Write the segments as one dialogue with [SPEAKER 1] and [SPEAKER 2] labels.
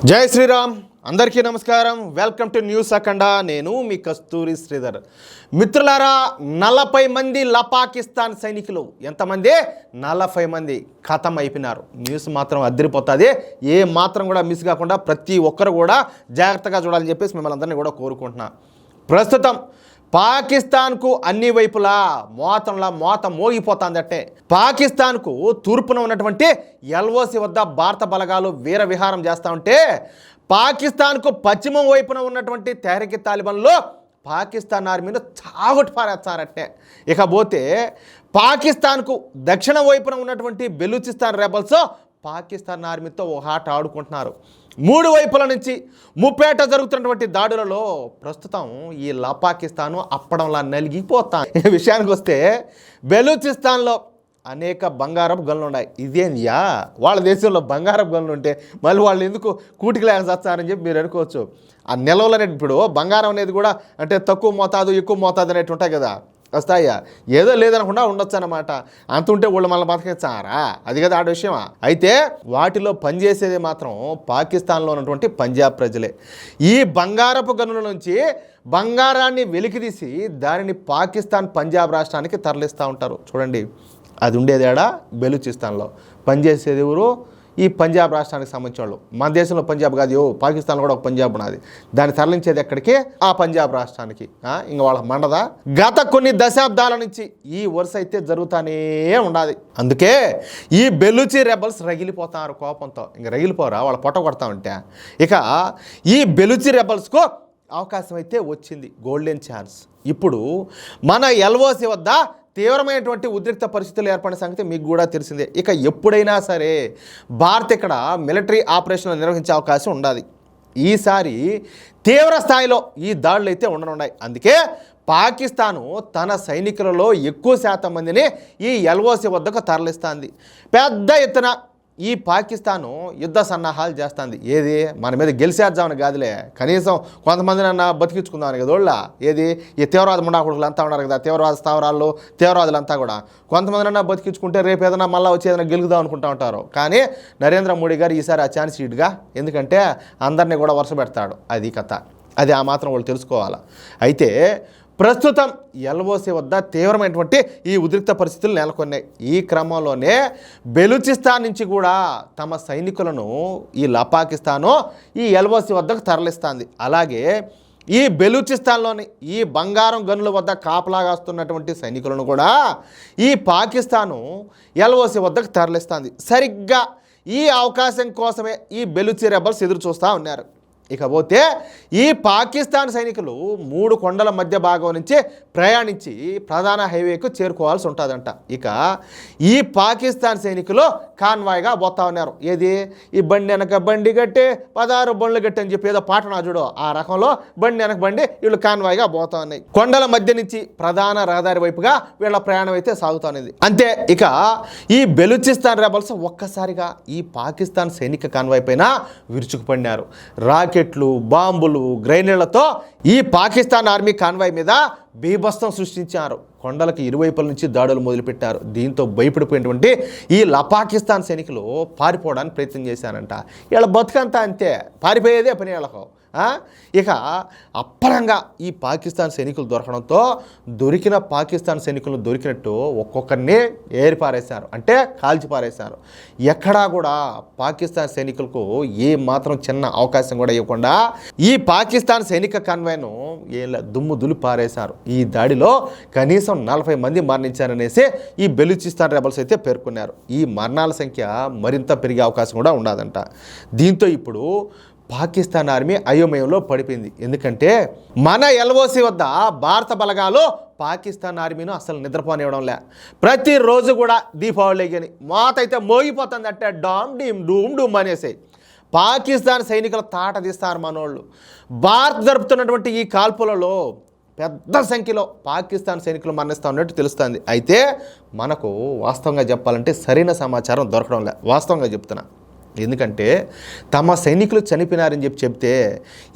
[SPEAKER 1] జై శ్రీరామ్. అందరికీ నమస్కారం. వెల్కమ్ టు న్యూస్ అఖండ. నేను మీ కస్తూరి శ్రీధర్. మిత్రులారా, 40 మంది పాకిస్తాన్ సైనికులు, ఎంతమంది? 40 మంది ఖతం అయిపోయినారు. న్యూస్ మాత్రం అదిరిపోతుంది. ఏ మాత్రం కూడా మిస్ కాకుండా ప్రతి ఒక్కరు కూడా జాగ్రత్తగా చూడాలని చెప్పేసి మిమ్మల్ని అందరినీ కూడా కోరుకుంటున్నా. ప్రస్తుతం పాకిస్తాన్కు అన్ని వైపులా మోత మోగిపోతుందట్టే. పాకిస్తాన్కు తూర్పున ఉన్నటువంటి ఎల్ఓసి వద్ద భారత బలగాలు వీర విహారం చేస్తూ ఉంటే, పాకిస్తాన్కు పశ్చిమం వైపున ఉన్నటువంటి తెహ్రీక్ తాలిబాన్లో పాకిస్తాన్ ఆర్మీని చాగొట్టి పారేస్తారట్టే. ఇకపోతే పాకిస్తాన్కు దక్షిణ వైపున ఉన్నటువంటి బెలూచిస్తాన్ రెబల్స్ పాకిస్తాన్ ఆర్మీతో ఒక ఆట ఆడుకుంటున్నారు. 3 వైపుల నుంచి ముప్పేట జరుగుతున్నటువంటి దాడులలో ప్రస్తుతం ఈ పాకిస్తాను అప్పడంలా నలిగిపోతాం. ఈ విషయానికి వస్తే బెలూచిస్తాన్లో అనేక బంగారపు గనులు ఉన్నాయి. ఇదేంయా, వాళ్ళ దేశంలో బంగారపు గనులు ఉంటే మళ్ళీ వాళ్ళు ఎందుకు కూటికి లేక చేస్తారని చెప్పి మీరు అనుకోవచ్చు. ఆ నిల్వలు అనేది ఇప్పుడు బంగారం అనేది కూడా అంటే తక్కువ మోతాదు ఎక్కువ మోతాదు అనేవి ఉంటాయి కదా, వస్తాయా? ఏదో లేదనకుండా ఉండొచ్చు అన్నమాట. అంత ఉంటే వాళ్ళు మళ్ళీ బతకిస్తారా? అది కదా ఆడ విషయమా. అయితే వాటిలో పనిచేసేది మాత్రం పాకిస్తాన్లో ఉన్నటువంటి పంజాబ్ ప్రజలే. ఈ బంగారపు గనుల నుంచి బంగారాన్ని వెలికితీసి దానిని పాకిస్తాన్ పంజాబ్ రాష్ట్రానికి తరలిస్తూ ఉంటారు. చూడండి, అది ఉండేది ఆడ బెలూచిస్తాన్లో. పనిచేసేది ఎవరు? ఈ పంజాబ్ రాష్ట్రానికి సంబంధించిన వాళ్ళు. మన దేశంలో పంజాబ్ కాదు, పంజాబ్లో కూడా ఒక పంజాబ్ ఉన్నది. దాన్ని తరలించేది ఎక్కడికి? ఆ పంజాబ్ రాష్ట్రానికి. ఇంక వాళ్ళ మండదా. గత కొన్ని దశాబ్దాల నుంచి ఈ వరుస అయితే జరుగుతూనే ఉండాలి. అందుకే ఈ బెలూచి రెబల్స్ రగిలిపోతున్నారు కోపంతో. ఇంక రగిలిపోరా, వాళ్ళ పొట్ట కొడతా ఉంటే. ఇక ఈ బెలూచి రెబల్స్కు అవకాశం అయితే వచ్చింది, గోల్డెన్ ఛాన్స్. ఇప్పుడు మన ఎల్ఓసి వద్ద తీవ్రమైనటువంటి ఉద్రిక్త పరిస్థితులు ఏర్పడిన సంగతి మీకు కూడా తెలిసిందే. ఇక ఎప్పుడైనా సరే భారత్ ఇక్కడ మిలిటరీ ఆపరేషన్లు నిర్వహించే అవకాశం ఉండాలి. ఈసారి తీవ్ర స్థాయిలో ఈ దాడులు అయితే ఉండనున్నాయి. అందుకే పాకిస్తాను తన సైనికులలో ఎక్కువ శాతం మందిని ఈ ఎల్ఓసి వద్దకు తరలిస్తుంది. పెద్ద ఎత్తున ఈ పాకిస్తాను యుద్ధ సన్నాహాలు చేస్తుంది. ఏది మన మీద గెలిచేద్దామని కాదులే, కనీసం కొంతమందినన్నా బతికించుకుందామని కదా. వాళ్ళ ఏది ఈ తీవ్రవాద ముండాకుడుకులు అంతా ఉన్నారు కదా, తీవ్రవాద స్థావరాల్లో తీవ్రవాదులంతా కూడా కొంతమందినన్నా బతికించుకుంటే రేపు ఏదైనా మళ్ళీ వచ్చి ఏదైనా గెలుగుదాం అనుకుంటూ ఉంటారు. కానీ నరేంద్ర మోడీ గారు ఈసారి ఆ ఛాన్స్ ఇటుగా, ఎందుకంటే అందరినీ కూడా వరుస పెడతాడు. అది కథ. అది ఆ మాత్రం వాళ్ళు తెలుసుకోవాలి. అయితే ప్రస్తుతం ఎల్ఓసి వద్ద తీవ్రమైనటువంటి ఈ ఉద్రిక్త పరిస్థితులు నెలకొన్నాయి. ఈ క్రమంలోనే బెలూచిస్తాన్ నుంచి కూడా తమ సైనికులను ఈ పాకిస్తాను ఈ ఎల్ఓసి వద్దకు తరలిస్తుంది. అలాగే ఈ బెలూచిస్తాన్లోని ఈ బంగారం గనుల వద్ద కాపలాగాస్తున్నటువంటి సైనికులను కూడా ఈ పాకిస్తాను ఎల్ఓసి వద్దకు తరలిస్తుంది. సరిగ్గా ఈ అవకాశం కోసమే ఈ బెలూచి రెబల్స్ ఎదురు చూస్తూ ఉన్నారు. ఇకపోతే ఈ పాకిస్తాన్ సైనికులు 3 కొండల మధ్య భాగం నుంచి ప్రయాణించి ప్రధాన హైవేకు చేరుకోవాల్సి ఉంటుందంట. ఇక ఈ పాకిస్తాన్ సైనికులు కాన్వాయ్గా పోతా ఉన్నారు. ఏది ఈ బండి వెనక బండి గట్టి 16 బండ్లు గట్టి అని చెప్పి ఏదో పాట నా చూడు, ఆ రకంలో బండి వెనక బండి వీళ్ళు కాన్వాయ్గా పోతా ఉన్నాయి. కొండల మధ్య నుంచి ప్రధాన రహదారి వైపుగా వీళ్ళ ప్రయాణం అయితే సాగుతున్నది. అంతే. ఇక ఈ బెలూచిస్తాన్ రెబల్స్ ఒక్కసారిగా ఈ పాకిస్తాన్ సైనిక కాన్వాయ్ పైన విరుచుకుపడినారు. రాకెట్లు, బాంబులు, గ్రైనేళ్లతో ఈ పాకిస్తాన్ ఆర్మీ కాన్వాయ్ మీద బీభత్సం సృష్టించారు. కొండలకు ఇరువైపుల నుంచి దాడులు మొదలుపెట్టారు. దీంతో భయపడిపోయినటువంటి ఈ పాకిస్తాన్ సైనికులు పారిపోవడానికి ప్రయత్నం చేశారంట. వీళ్ళ బతుకంతా అంతే, పారిపోయేదే పని వీళ్ళకు. ఇక అప్పరంగా ఈ పాకిస్తాన్ సైనికులు దొరకడంతో దొరికిన పాకిస్తాన్ సైనికులను దొరికినట్టు ఒక్కొక్కరిని ఏరిపారేశారు, అంటే కాల్చి పారేశారు. ఎక్కడా కూడా పాకిస్తాన్ సైనికులకు ఏ మాత్రం చిన్న అవకాశం కూడా ఇవ్వకుండా ఈ పాకిస్తాన్ సైనిక కాన్వాయ్ను దుమ్ము దులి పారేశారు. ఈ దాడిలో కనీసం 40 మంది మరణించారనేసి ఈ బెలూచిస్తాన్ రెబల్స్ అయితే పేర్కొన్నారు. ఈ మరణాల సంఖ్య మరింత పెరిగే అవకాశం కూడా ఉండదంట. దీంతో ఇప్పుడు పాకిస్తాన్ ఆర్మీ అయోమయంలో పడిపోయింది. ఎందుకంటే మన ఎల్ఓసి వద్ద భారత బలగాలు పాకిస్తాన్ ఆర్మీను అసలు నిద్రపోనివ్వడంలే. ప్రతిరోజు కూడా దీపావళి కానీ మాత అయితే మోగిపోతుంది అంటే డామ్ డీమ్ డూమ్ డూమ్ అనేసి పాకిస్తాన్ సైనికులు తాట తీస్తారు మనోళ్ళు. భారత్ జరుపుతున్నటువంటి ఈ కాల్పులలో పెద్ద సంఖ్యలో పాకిస్తాన్ సైనికులు మరణిస్తూ ఉన్నట్టు తెలుస్తుంది. అయితే మనకు వాస్తవంగా చెప్పాలంటే సరైన సమాచారం దొరకడం లే, వాస్తవంగా చెప్తున్నా. ఎందుకంటే తమ సైనికులు చనిపోయినారని చెప్తే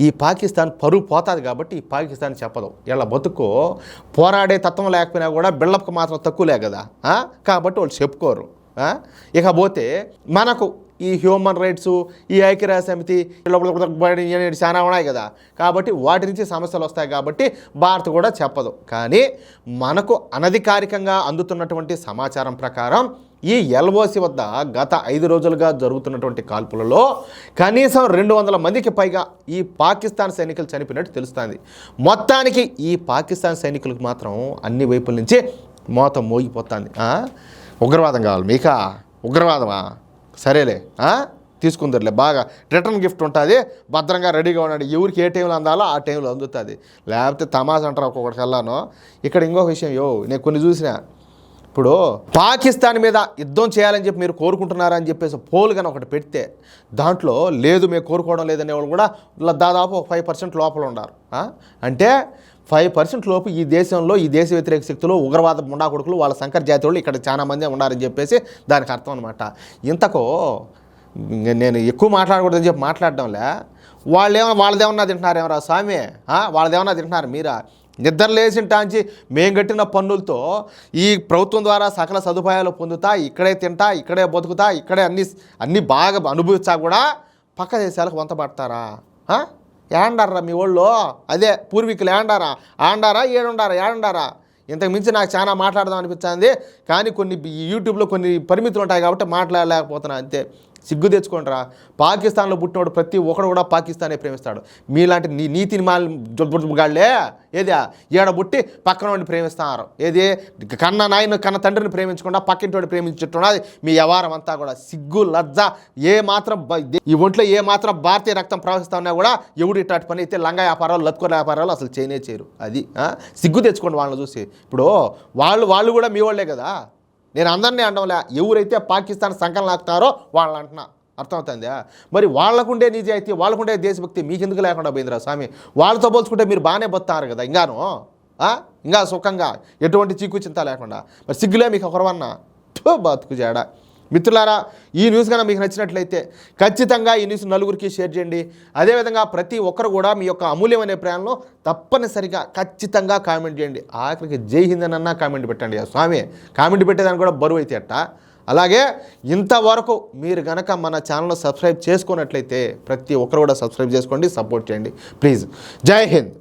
[SPEAKER 1] ఈ పాకిస్తాన్ పరువు పోతుంది కాబట్టి ఈ పాకిస్తాన్ చెప్పదు. ఇలా బతుకు పోరాడే తత్వం లేకపోయినా కూడా బిల్డప్కి మాత్రం తక్కువలే కదా, కాబట్టి వాళ్ళు చెప్పుకోరు. ఇకపోతే మనకు ఈ హ్యూమన్ రైట్స్, ఈ ఐక్యరాజ్య సమితి చాలా ఉన్నాయి కదా, కాబట్టి వాటి నుంచి సమస్యలు వస్తాయి. కాబట్టి భారత్ కూడా చెప్పదు. కానీ మనకు అనధికారికంగా అందుతున్నటువంటి సమాచారం ప్రకారం ఈ ఎల్ఓసి వద్ద గత 5 రోజులుగా జరుగుతున్నటువంటి కాల్పులలో కనీసం 200 మందికి పైగా ఈ పాకిస్తాన్ సైనికులు చనిపోయినట్టు తెలుస్తుంది. మొత్తానికి ఈ పాకిస్తాన్ సైనికులకు మాత్రం అన్ని వైపుల నుంచి మోతం మోగిపోతుంది. ఉగ్రవాదం కావాలి మీకా? ఉగ్రవాదమా? సరేలే, తీసుకుందరులే, బాగా రిటర్న్ గిఫ్ట్ ఉంటుంది, భద్రంగా రెడీగా ఉన్నాడు. ఎవరికి ఏ టైంలో అందాలో ఆ టైంలో అందుతుంది. లేకపోతే తమాషా అంటారు ఒక్కొక్కడికి వెళ్ళాను. ఇక్కడ ఇంకొక విషయం, నేను కొన్ని చూసిన, ఇప్పుడు పాకిస్తాన్ మీద యుద్ధం చేయాలని చెప్పి మీరు కోరుకుంటున్నారని చెప్పేసి పోల్ కానీ ఒకటి పెడితే దాంట్లో లేదు మేము కోరుకోవడం లేదనే వాళ్ళు కూడా దాదాపు 5% లోపల ఉన్నారు. అంటే 5% లోపు ఈ దేశంలో ఈ దేశ వ్యతిరేక శక్తులు, ఉగ్రవాద ముండా కొడుకులు, వాళ్ళ సంకర జాతి వాళ్ళు ఇక్కడ చాలా మంది ఉన్నారని చెప్పేసి దానికి అర్థం అనమాట. ఇంతకు నేను ఎక్కువ మాట్లాడకూడదని చెప్పి మాట్లాడడంలే, వాళ్ళదేమన్నా తింటున్నారేమరా స్వామి? వాళ్ళదేమన్నా తింటున్నారు మీరా? నిద్ర లేచిన టాంచి మేము కట్టిన పన్నులతో ఈ ప్రభుత్వం ద్వారా సకల సదుపాయాలు పొందుతా, ఇక్కడే తింటా, ఇక్కడే బతుకుతా, ఇక్కడే అన్నీ బాగా అనుభవించా కూడా పక్క దేశాలకు వంత పడతారా? ఏండారా మీ వాళ్ళు? అదే పూర్వీకులు ఆండారా ఏడుండారా? ఇంతకు మించి నాకు చాలా మాట్లాడదాం అనిపించింది. కానీ కొన్ని యూట్యూబ్లో కొన్ని పరిమితులు ఉంటాయి కాబట్టి మాట్లాడలేకపోతున్నా, అంతే. సిగ్గు తెచ్చుకోండిరా. పాకిస్తాన్లో పుట్టినోడు ప్రతి ఒక్కడు కూడా పాకిస్తానే ప్రేమిస్తాడు. మీలాంటి నీతిని గాళ్ళే ఏది ఏడ పుట్టి పక్కన వాడిని ప్రేమిస్తున్నారు. ఏది కన్న నాయన కన్న తండ్రిని ప్రేమించకుండా పక్కింటి ప్రేమించుతున్నది మీ వ్యవహారం అంతా కూడా. సిగ్గు లజ్జ ఏ మాత్రం ఈ ఒంట్లో ఏ మాత్రం భారతీయ రక్తం ప్రవహిస్తా ఉన్నా కూడా ఎవడు ఇట్లాంటి పని అయితే లంగా వ్యాపారాలు, లత్కూర వ్యాపారాలు అసలు చేయరు. అది సిగ్గు తెచ్చుకోండి వాళ్ళని చూసి. ఇప్పుడు వాళ్ళు కూడా మీ వాళ్ళే కదా. నేను అందరినీ అనడంలే, ఎవరైతే పాకిస్తాన్ సంకలనం లాగుతారో వాళ్ళని అంటున్నా. అర్థమవుతుందా? మరి వాళ్ళకుండే నిజాయితీ, వాళ్ళకుండే దేశభక్తి మీకెందుకు లేకుండా పోయిందిరా స్వామి? వాళ్ళతో పోల్చుకుంటే మీరు బాగానే బతున్నారు కదా ఇంకా సుఖంగా, ఎటువంటి చీకు చింత లేకుండా. మరి సిగ్గులే మీకు ఒకరవన్నా? బతుకు జాడ. మిత్రులారా, ఈ న్యూస్ కన్నా మీకు నచ్చినట్లయితే ఖచ్చితంగా ఈ న్యూస్ నలుగురికి షేర్ చేయండి. అదేవిధంగా ప్రతి ఒక్కరు కూడా మీ యొక్క అమూల్యమైన ప్రయాణంలో తప్పనిసరిగా ఖచ్చితంగా కామెంట్ చేయండి. ఆఖరికి జై హింద్ అన్నా కామెంట్ పెట్టండి. స్వామి కామెంట్ పెట్టేదానికి కూడా బరువు అయితే అట్ట. అలాగే ఇంతవరకు మీరు కనుక మన ఛానల్ సబ్స్క్రైబ్ చేసుకున్నట్లయితే ప్రతి ఒక్కరు కూడా సబ్స్క్రైబ్ చేసుకోండి, సపోర్ట్ చేయండి ప్లీజ్. జై హింద్.